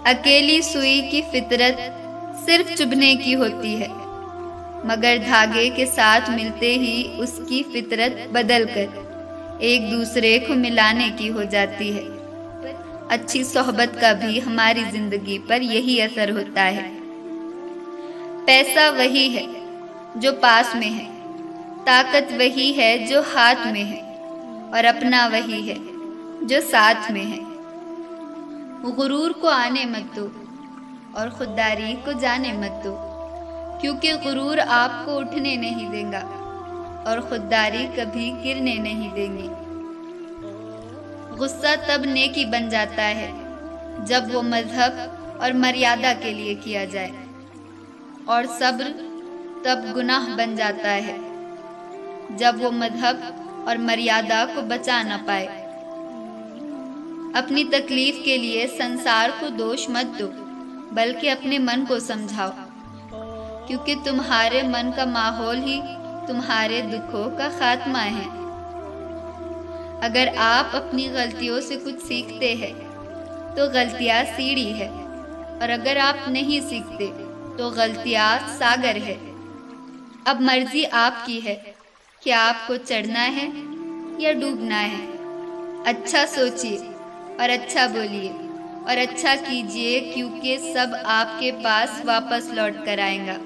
اکیلی سوئی کی فطرت صرف چبھنے کی ہوتی ہے، مگر دھاگے کے ساتھ ملتے ہی اس کی فطرت بدل کر ایک دوسرے کو ملانے کی ہو جاتی ہے۔ اچھی صحبت کا بھی ہماری زندگی پر یہی اثر ہوتا ہے۔ پیسہ وہی ہے جو پاس میں ہے، طاقت وہی ہے جو ہاتھ میں ہے، اور اپنا وہی ہے جو ساتھ میں ہے۔ غرور کو آنے مت دو اور خودداری کو جانے مت دو، کیونکہ غرور آپ کو اٹھنے نہیں دے گا اور خودداری کبھی گرنے نہیں دیں گی۔ غصہ تب نیکی بن جاتا ہے جب وہ مذہب اور مریادہ کے لیے کیا جائے، اور صبر تب گناہ بن جاتا ہے جب وہ مذہب اور مریادہ کو بچا نہ پائے۔ اپنی تکلیف کے لیے سنسار کو دوش مت دو، بلکہ اپنے من کو سمجھاؤ، کیونکہ تمہارے من کا ماحول ہی تمہارے دکھوں کا خاتمہ ہے۔ اگر آپ اپنی غلطیوں سے کچھ سیکھتے ہیں تو غلطیاں سیڑھی ہے، اور اگر آپ نہیں سیکھتے تو غلطیاں ساگر ہے۔ اب مرضی آپ کی ہے کہ آپ کو چڑھنا ہے یا ڈوبنا ہے۔ اچھا سوچیے اور اچھا بولیے اور اچھا کیجیے، کیونکہ سب آپ کے پاس واپس لوٹ کر آئے گا۔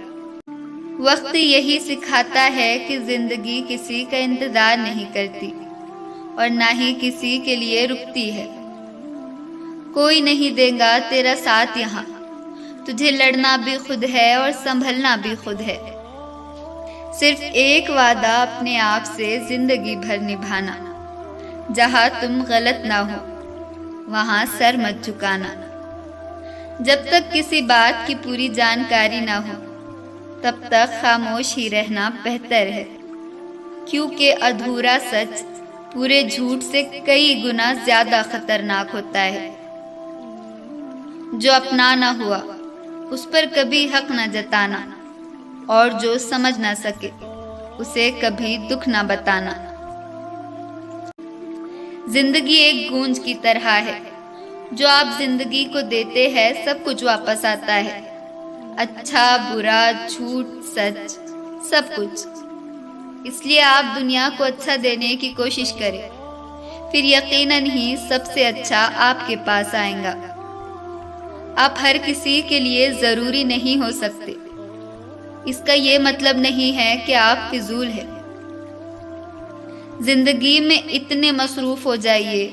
وقت یہی سکھاتا ہے کہ زندگی کسی کا انتظار نہیں کرتی اور نہ ہی کسی کے لیے رکتی ہے۔ کوئی نہیں دے گا تیرا ساتھ یہاں، تجھے لڑنا بھی خود ہے اور سنبھلنا بھی خود ہے۔ صرف ایک وعدہ اپنے آپ سے زندگی بھر نبھانا، جہاں تم غلط نہ ہو وہاں سر مت جھکانا۔ جب تک کسی بات کی پوری جانکاری نہ ہو تب تک خاموش ہی رہنا بہتر ہے، کیونکہ ادھورا سچ پورے جھوٹ سے کئی گنا زیادہ خطرناک ہوتا ہے۔ جو اپنا نہ ہوا اس پر کبھی حق نہ جتانا، اور جو سمجھ نہ سکے اسے کبھی دکھ نہ بتانا۔ زندگی ایک گونج کی طرح ہے، جو آپ زندگی کو دیتے ہیں سب کچھ واپس آتا ہے، اچھا برا جھوٹ سچ سب کچھ۔ اس لیے آپ دنیا کو اچھا دینے کی کوشش کریں، پھر یقیناً ہی سب سے اچھا آپ کے پاس آئے گا۔ آپ ہر کسی کے لیے ضروری نہیں ہو سکتے، اس کا یہ مطلب نہیں ہے کہ آپ فضول ہیں۔ زندگی میں اتنے مصروف ہو جائیے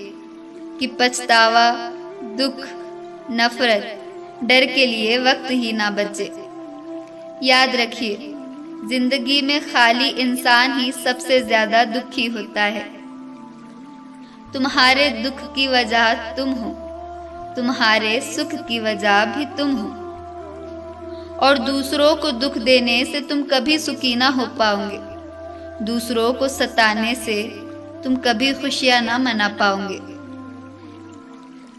کہ پچھتاوا، دکھ، نفرت، ڈر کے لیے وقت ہی نہ بچے۔ یاد رکھیے، زندگی میں خالی انسان ہی سب سے زیادہ دکھی ہوتا ہے۔ تمہارے دکھ کی وجہ تم ہو، تمہارے سکھ کی وجہ بھی تم ہو، اور دوسروں کو دکھ دینے سے تم کبھی سکھی نہ ہو پاؤ گے، دوسروں کو ستانے سے تم کبھی خوشیاں نہ منا پاؤ گے۔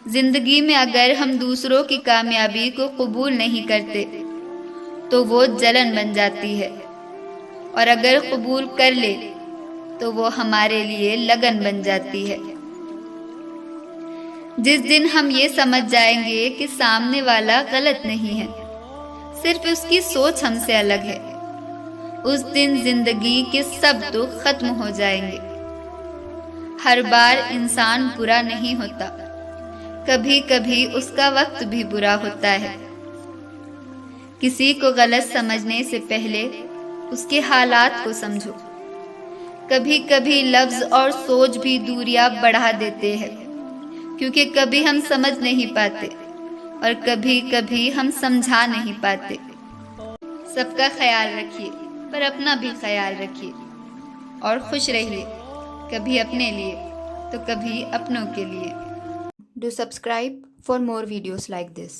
زندگی میں اگر ہم دوسروں کی کامیابی کو قبول نہیں کرتے تو وہ جلن بن جاتی ہے، اور اگر قبول کر لے تو وہ ہمارے لیے لگن بن جاتی ہے۔ جس دن ہم یہ سمجھ جائیں گے کہ سامنے والا غلط نہیں ہے، صرف اس کی سوچ ہم سے الگ ہے، اس دن زندگی کے سب دکھ ختم ہو جائیں گے۔ ہر بار انسان برا نہیں ہوتا، کبھی کبھی اس کا وقت بھی برا ہوتا ہے۔ کسی کو غلط سمجھنے سے پہلے اس کے حالات کو سمجھو۔ کبھی کبھی لفظ اور سوچ بھی دوریاں بڑھا دیتے ہیں، کیونکہ کبھی ہم سمجھ نہیں پاتے اور کبھی کبھی ہم سمجھا نہیں پاتے۔ سب کا خیال رکھیے پر اپنا بھی خیال رکھیے، اور خوش رہیے، کبھی اپنے لیے تو کبھی اپنوں کے لیے۔ Do subscribe for more videos like this.